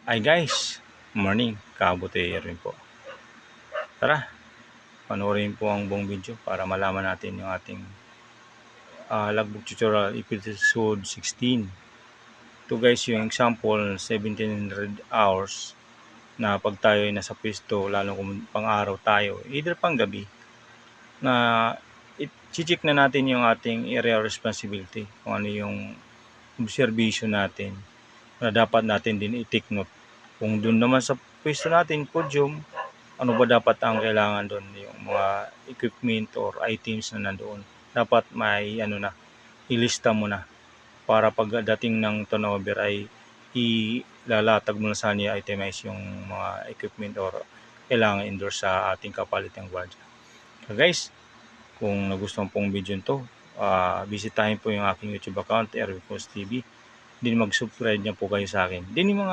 Hi guys, morning, kabuti rin po. Tara, panoorin po ang buong video para malaman natin yung ating logbook tutorial episode 16. Ito guys yung example 1700 hours na pag tayo ay nasa pwesto, lalo kung pang araw tayo, either pang gabi, na i-check na natin yung ating area of responsibility, kung ano yung observation natin na dapat natin din i-take note. Kung doon naman sa pwesto natin, podium, ano ba dapat ang kailangan doon, yung mga equipment or items na nandoon. Dapat may ilista mo na para pagdating ng turnover ay ilalatag mo na sa niya itemize yung mga equipment or kailangan endorse sa ating kapalitang gwardiya. So guys, kung nagustuhan pong video nito, bisitahin po yung aking YouTube account, Erwin Post TV. Din mag-subscribe niya po kayo sa akin. Din yung mga